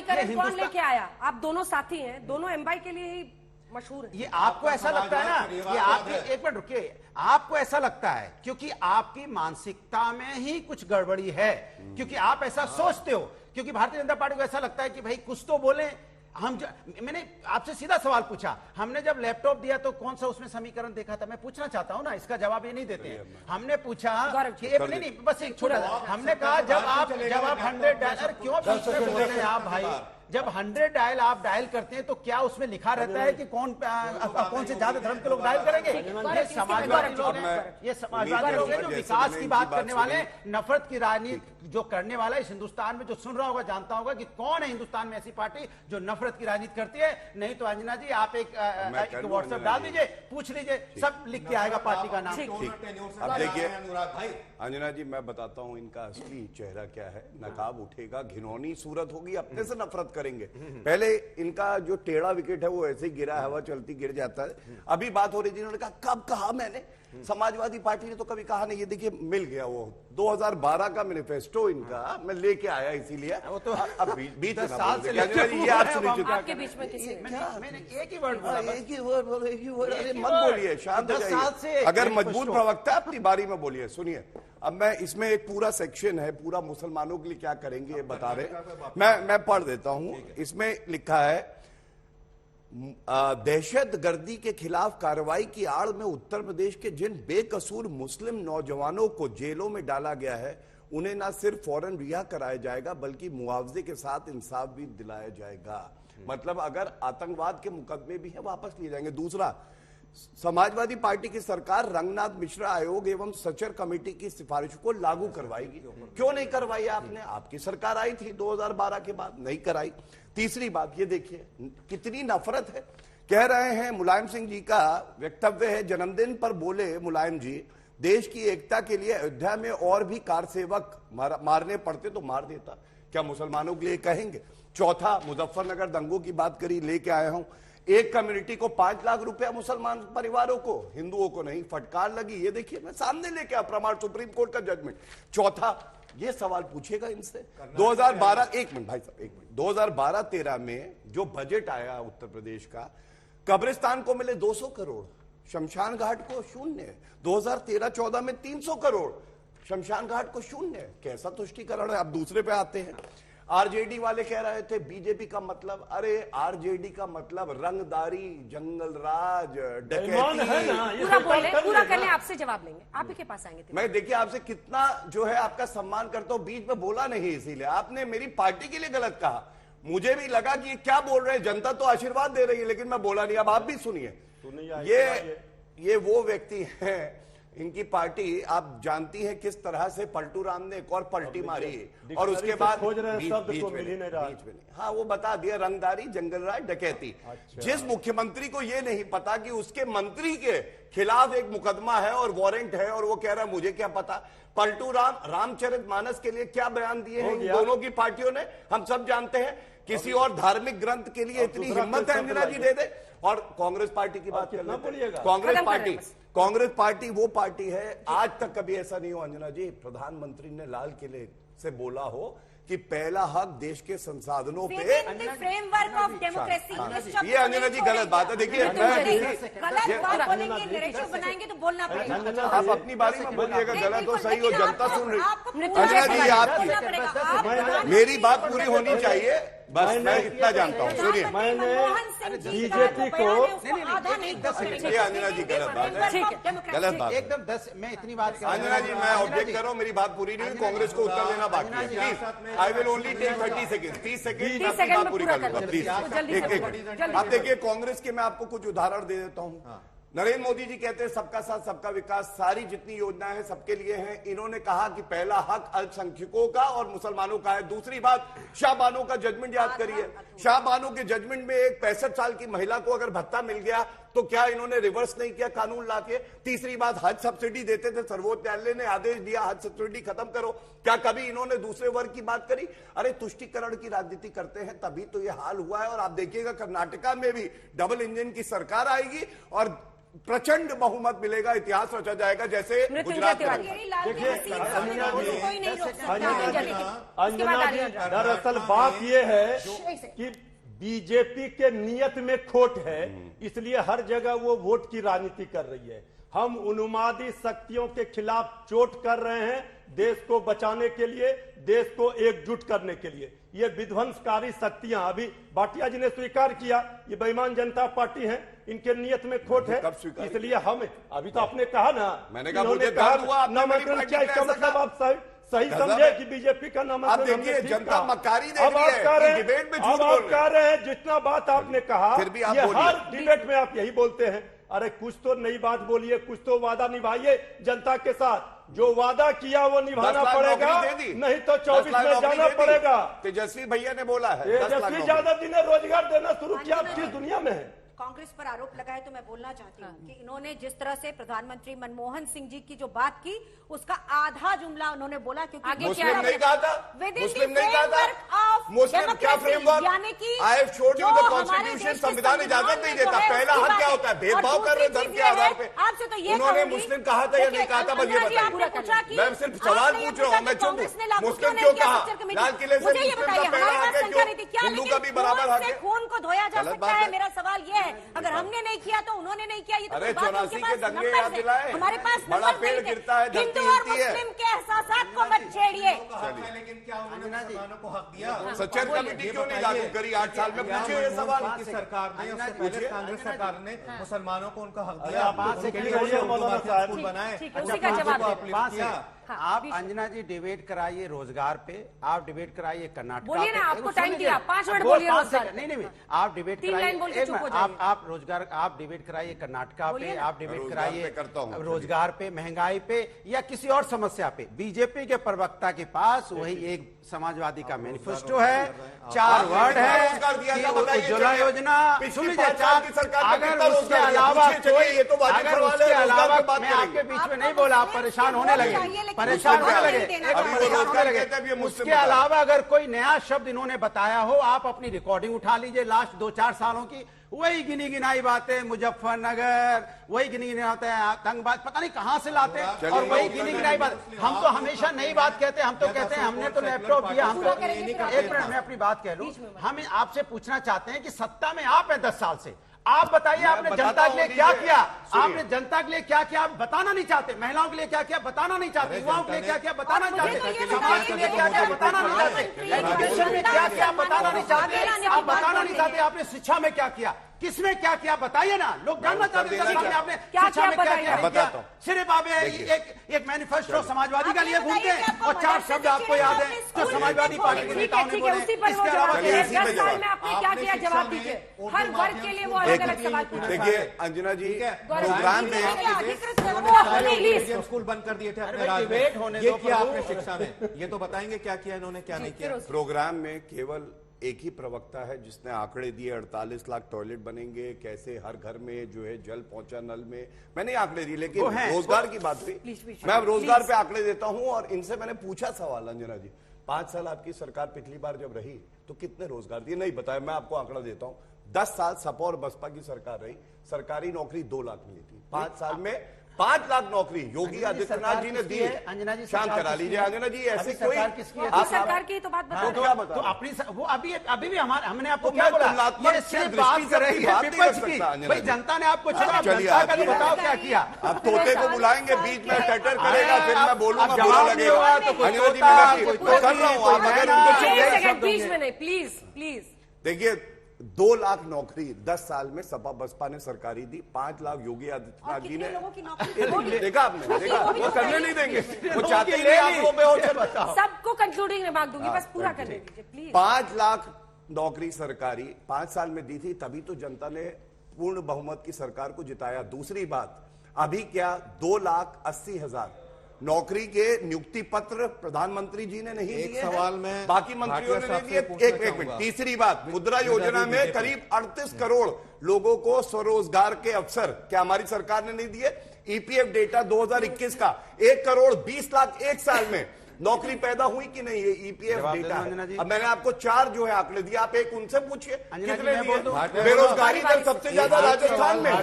समीकरण कौन लेके आया? आप दोनों साथी हैं, दोनों एमवाई के लिए ही मशहूर है। ये आपको ऐसा लगता है ना, ये आप एक मिनट रुकिए, आपको ऐसा लगता है क्योंकि आपकी मानसिकता में ही कुछ गड़बड़ी है, क्योंकि आप ऐसा सोचते हो, क्योंकि भारतीय जनता पार्टी को ऐसा लगता है कि भाई कुछ तो बोले हम। मैंने आपसे सीधा सवाल पूछा, हमने जब लैपटॉप दिया तो कौन सा उसमें समीकरण देखा था? मैं पूछना चाहता हूं ना, इसका जवाब ये नहीं देते हैं। हमने पूछा कि नहीं, बस एक छोटा, हमने कहा जब आप 100 डायल, क्यों बोलते हैं आप भाई? जब 100 डायल आप डायल करते हैं तो क्या उसमें लिखा रहता है कि कौन से ज्यादा धर्म के लोग डायल करेंगे? ये समाजवादी लोग हैं, ये समाजवादी लोग हैं जो विकास की बात करने वाले, नफरत की राजनीति जो करने वाला इस हिंदुस्तान में जो सुन रहा होगा जानता होगा कि कौन है हिंदुस्तान में ऐसी पार्टी जो नफरत की राजनीति करती है। नहीं तो अंजना जी आप एक व्हाट्सएप डाल दीजिए, पूछ लीजिए, सब लिख के आएगा पार्टी का नाम। अब देखिए अंजना जी, मैं बताता हूं इनका असली चेहरा क्या है। नकाब उठेगा, घिनौनी सूरत होगी, अपने से नफरत करेंगे। पहले इनका जो टेढ़ा विकेट है वो ऐसे ही गिरा, हवा चलती गिर जाता है। अभी बात हो रही थी, उन्होंने कहा कब कहा मैंने? समाजवादी पार्टी ने तो कभी कहा नहीं। ये देखिए मिल गया, वो 2012 का मैनिफेस्टो इनका मैं लेके आया, इसीलिए वो तो अब बीच में साल से ये आप सुन आपके बीच में किसी मैंने एक ही वर्ड बोला, एक ही वर्ड। अरे मत बोलिए, शांत हो जाइए। अगर मजबूत प्रवक्ता अपनी बारी में बोलिए। सुनिए, अब मैं इसमें एक पूरा सेक्शन है, पूरा मुसलमानों के लिए क्या करेंगे ये बता रहे। मैं पढ़ देता हूं। इसमें लिखा है, दहशतगर्दी के खिलाफ कार्रवाई की आड़ में उत्तर प्रदेश के जिन बेकसूर मुस्लिम नौजवानों को जेलों में डाला गया है, उन्हें न सिर्फ फौरन रिहा कराया जाएगा बल्कि मुआवजे के साथ इंसाफ भी दिलाया जाएगा। मतलब अगर आतंकवाद के मुकदमे भी हैं वापस लिए जाएंगे। दूसरा, समाजवादी पार्टी की सरकार रंगनाथ मिश्रा आयोग एवं सचर कमेटी की सिफारिश को लागू करवाएगी। क्यों नहीं करवाई आपने? आपकी सरकार आई थी 2012 के बाद, नहीं कराई। तीसरी बात ये देखिए कितनी नफरत है। कह रहे हैं मुलायम सिंह जी का वक्तव्य है, जन्मदिन पर बोले मुलायम जी, देश की एकता के लिए अयोध्या में और भी कार सेवक मारने पड़ते तो मार देता। क्या मुसलमानों के लिए कहेंगे? चौथा, मुजफ्फरनगर दंगों की बात करी, लेके आया हूं। एक कम्युनिटी को 5 लाख रुपया मुसलमान परिवारों को, हिंदुओं को नहीं, फटकार लगी। ये देखिए मैं सामने लेके आया प्रमाण, सुप्रीम कोर्ट का जजमेंट। चौथा, ये सवाल पूछेगा इनसे 2012, एक मिनट भाई साहब, एक मिनट, 2012-13 में जो बजट आया उत्तर प्रदेश का, कब्रिस्तान को मिले 200 करोड़, शमशान घाट को शून्य। 2013-14 में 300 करोड़, शमशान घाट को शून्य। कैसा तुष्टीकरण है? अब दूसरे पे आते हैं। आरजेडी वाले कह रहे थे बीजेपी का मतलब, अरे आरजेडी का मतलब रंगदारी, जंगल राज, डकैती। पूरा करने आपसे जवाब लेंगे, आप ही के पास आएंगे। मैं देखिए आपसे कितना जो है आपका सम्मान करता हूं, बीच में बोला नहीं, इसीलिए आपने मेरी पार्टी के लिए गलत कहा। मुझे भी लगा कि ये क्या बोल रहे हैं, जनता तो आशीर्वाद दे रही है, लेकिन मैं बोला नहीं। अब आप भी सुनिए, ये वो व्यक्ति हैं, इनकी पार्टी आप जानती हैं किस तरह से पलटू राम ने एक और पलटी मारी और उसके बाद बीच में हाँ वो बता दिया, रंगदारी, जंगलराज, डकैती। जिस मुख्यमंत्री को ये नहीं पता कि उसके मंत्री के खिलाफ एक मुकदमा है और वारंट है और वो कह रहा है मुझे क्या पता। पलटू राम रामचरितमानस के लिए क्या बयान दिए हैं इन दोनों की पार्टियों ने, हम सब जानते हैं। किसी और धार्मिक ग्रंथ के लिए इतनी हिम्मत है अंजना जी दे दे। और कांग्रेस पार्टी की बात करना पड़ेगा। कांग्रेस पार्टी वो पार्टी है, आज तक कभी ऐसा नहीं हो अंजना जी प्रधानमंत्री ने लाल किले से बोला हो कि पहला हक देश के संसाधनों पे। फ्रेमवर्क ऑफ डेमोक्रेसी, ये अंजना जी गलत बात है। देखिए नैरेटिव बनाएंगे तो बोलना पड़ेगा। आप अपनी बारी में बोलिएगा, गलत हो सही हो, जनता सुन रही। अंजना जी आपकी मेरी बात पूरी होनी चाहिए, बस मैं इतना जानता हूँ। सुनिए, बीजेपी को अंजना जी गलत बात है, गलत बात एकदम। 10 मैं इतनी बात अंजना जी मैं ऑब्जेक्ट कर रहा हूँ, मेरी बात पूरी नहीं हुई, कांग्रेस को उत्तर देना बाकी है। Please I will only take 30 second, 30 second बात पूरी कर लूंगा प्लीज। एक आप देखिए कांग्रेस के मैं आपको कुछ उदाहरण दे देता हूँ। नरेंद्र मोदी जी कहते हैं सबका साथ सबका विकास, सारी जितनी योजनाएं हैं सबके लिए हैं। इन्होंने कहा कि पहला हक अल्पसंख्यकों का और मुसलमानों का है। दूसरी बात, शाहबानो का जजमेंट याद करिए। शाहबानो के जजमेंट में एक 65 साल की महिला को अगर भत्ता मिल गया तो क्या इन्होंने रिवर्स नहीं किया कानून लाके? तीसरी बात, हज सब्सिडी देते थे, सर्वोच्च न्यायालय ने आदेश दिया हज सब्सिडी खत्म करो। क्या कभी इन्होंने दूसरे वर्ग की बात करी? अरे तुष्टीकरण की राजनीति करते हैं तभी तो ये हाल हुआ है। और आप देखिएगा कर्नाटका में भी डबल इंजन की सरकार आएगी और प्रचंड बहुमत मिलेगा, इतिहास रचा जाएगा जैसे गुजरात में। देखिए अंजना जी, दरअसल बात यह है कि बीजेपी के नियत में खोट है, इसलिए हर जगह वो वोट की राजनीति कर रही है। हम उन्मादी शक्तियों के खिलाफ चोट कर रहे हैं, देश को बचाने के लिए, देश को एकजुट करने के लिए। ये विध्वंसकारी शक्तियां, अभी भाटिया जी ने स्वीकार किया, ये बेईमान जनता पार्टी है, इनके नियत में खोट है, इसलिए हम अभी तो आपने कहा ना, मैंने कहा मुझे दर्द हुआ, नामांकन क्या, इसका मतलब आप सही समझे कि बीजेपी का नामांकन देखिए जनता मक्कारी देख अब रही आप कह रहे है, डिबेट में हैं, झूठ अब बोल आप कह रहे हैं जितना बात आपने कहा, फिर भी आप ये बोलिए। हर डिबेट में आप यही बोलते हैं, अरे कुछ तो नई बात बोलिए, कुछ तो वादा निभाइए जनता के साथ। जो वादा किया वो निभाना पड़ेगा, नहीं तो 24 में जाना पड़ेगा। तेजस्वी भैया ने बोला है तेजस्वी यादव जी ने रोजगार देना शुरू किया, आप किस दुनिया में है? कांग्रेस पर आरोप लगा है, तो मैं बोलना चाहती हूँ कि इन्होंने जिस तरह से प्रधानमंत्री मनमोहन सिंह जी की जो बात की, उसका आधा जुमला उन्होंने बोला, क्योंकि मुस्लिम नहीं कहा था, मुस्लिम नहीं कहा था, मुस्लिम क्या framework, I have showed you the constitution, संविधान इजाजत नहीं देता। पहला हक क्या होता है, भेदभाव कर रहे धर्म के आधार पे। आपसे तो ये उन्होंने मुस्लिम कहा था या नहीं कहा था, बस ये बताइए। मैं सिर्फ सवाल पूछ रहा हूँ, मैं चुप हूँ। मुस्लिम क्यों कहा? लाल किले से मुस्लिम का पहला हक है, क्यों हिंदू का भी बराबर हक है? खून को धोया जा सकता है, मेरा सवाल ये है। अगर हमने नहीं किया तो उन्होंने नहीं किया, ये तो अरे बात 84 के दंगे नंबर याद है। दिलाए, हमारे पास बड़ा नंबर पेड़ नहीं थे। गिरता है, धरती हिंदू और हिलती है। मुस्लिम के एहसासात को मत छेड़िए। लेकिन क्या उन्होंने मुसलमानों को हक दिया? सच्चर कमेटी क्यों नहीं लागू करी 8 साल में? पूछिए ये सवाल। की सरकार ने, उससे पहले कांग्रेस सरकार ने मुसलमानों को उनका हक दिया। आप बात से मौलाना साहब बनाए, ठीक है, उसी का जवाब दे। आप अंजना जी डिबेट कराइए रोजगार पे, आप डिबेट कराइए कर्नाटक। बोलिए ना, आपको टाइम दिया, 5 मिनट बोलिए रोजगार। नहीं, आप डिबेट 3 लाइन बोल के चुप हो जाइए। आप रोजगार, आप डिबेट कराइए कर्नाटका पे, आप डिबेट कराइए रोजगार पे, महंगाई पे, या किसी और समस्या पे। बीजेपी के प्रवक्ता के पास वही एक समाजवादी का मैनिफेस्टो है, 4 वर्ड है, उज्ज्वला योजना। सुन लीजिए, अगर उसके अलावा मैं आपके बीच में नहीं बोला, आप परेशान होने लगे, परेशान होने लगे। उसके अलावा अगर कोई नया शब्द इन्होंने बताया हो, आप अपनी रिकॉर्डिंग उठा लीजिए लास्ट 2-4 सालों की, वही गिनी गिनाई बातें, मुजफ्फरनगर, वही गिनी गिनाई बातें, आतंकवाद, पता नहीं कहाँ से लाते हैं, और वही गिनी गिनाई बात। हम तो हमेशा नई बात कहते हैं, हम तो कहते हैं हमने तो लैपटॉप दिया। हम एक मिनट में अपनी बात कह लूं, हम आपसे पूछना चाहते हैं कि सत्ता में आप हैं 10 साल से, आप बताइए आपने जनता के लिए क्या किया, आपने जनता के लिए क्या किया, आप बताना नहीं चाहते। महिलाओं के लिए क्या किया, बताना नहीं चाहते। युवाओं के लिए क्या किया, बताना नहीं चाहते। समाज के लिए क्या किया, बताना नहीं चाहते। एजुकेशन में क्या किया, बताना नहीं चाहते। आप बताना नहीं चाहते। आपने शिक्षा में क्या किया, किसमें क्या किया, बताइए ना, लोग जानना चाहते हैं आपने शिक्षा में क्या किया। सिर्फ आप एक मैनिफेस्टो समाजवादी का लिए घूमते हैं और 4 शब्द आपको याद है जो समाजवादी पार्टी के नेताओं ने बोले। इसके अलावा 10 साल में आपने क्या किया, जवाब दीजिए। हर वर्ग के लिए वो अलग अलग सवाल पूछे। देखिए अंजना जी, प्रोग्राम में स्कूल बंद कर दिए थे अपने राज्य में, ये किया आपने शिक्षा में, ये तो बताएंगे क्या किया इन्होंने, क्या नहीं किया। प्रोग्राम में केवल एक ही प्रवक्ता है जिसने आंकड़े दिए, 48 लाख टॉयलेट बनेंगे, कैसे हर घर में जो है जल पहुंचा नल में। मैंने आंकड़े दिए, लेकिन रोजगार की बात हुई, मैं अब रोजगार पे आंकड़े देता हूं। और इनसे मैंने पूछा सवाल, अंजना जी 5 साल आपकी सरकार पिछली बार जब रही तो कितने रोजगार दिए, नहीं बताया। मैं आपको आंकड़ा देता हूं, 10 साल सपा और बसपा की सरकार रही, सरकारी नौकरी 2 लाख मिली थी। 5 साल में 5 लाख नौकरी योगी आदित्यनाथ जी ने दी है। अंजना जी शांत करा लीजिए अंजना जी, ऐसी कोई सरकार की तो बात बताओ। तो अपनी वो अभी भी हमारे, हमने आपको क्या बोला, ये सिर्फ बात कर रही है विपक्ष की। भाई जनता ने आपको चुना, जनता का तो बताओ क्या किया। अब तोते को बुलाएंगे, बीच में टटर करेगा, फिर मैं बोलूंगा, जवाब नहीं होगा तो कोई कर रहा हूँ। आप अगर उनको प्लीज देखिए, 2 लाख नौकरी 10 साल में सपा बसपा ने सरकारी दी, 5 लाख योगी आदित्यनाथ जी ने। देखा आपने, देखा वो करने नहीं देंगे, वो चाहते ही नहीं। सबको कंक्लूडिंग रिमार्क दूंगी, बस पूरा करने दीजिए प्लीज। 5 लाख नौकरी सरकारी 5 साल में दी थी, तभी तो जनता ने पूर्ण बहुमत की सरकार को जिताया। दूसरी बात, अभी क्या 2,80,000 नौकरी के नियुक्ति पत्र प्रधानमंत्री जी ने नहीं दिए, सवाल में बाकी मंत्रियों ने नहीं दिए। एक मिनट, तीसरी बात, मुद्रा योजना में करीब 38 करोड़ लोगों को स्वरोजगार के अवसर क्या हमारी सरकार ने नहीं दिए। ईपीएफ डेटा 2021 का 1 करोड़ 20 लाख 1 साल में नौकरी पैदा हुई कि नहीं, ये ईपीएफ डेटा है। अब मैंने आपको 4 जो है आंकड़े दिए, आप एक उनसे पूछिए कितने दिए। बेरोजगारी दर सबसे ज्यादा राजस्थान में।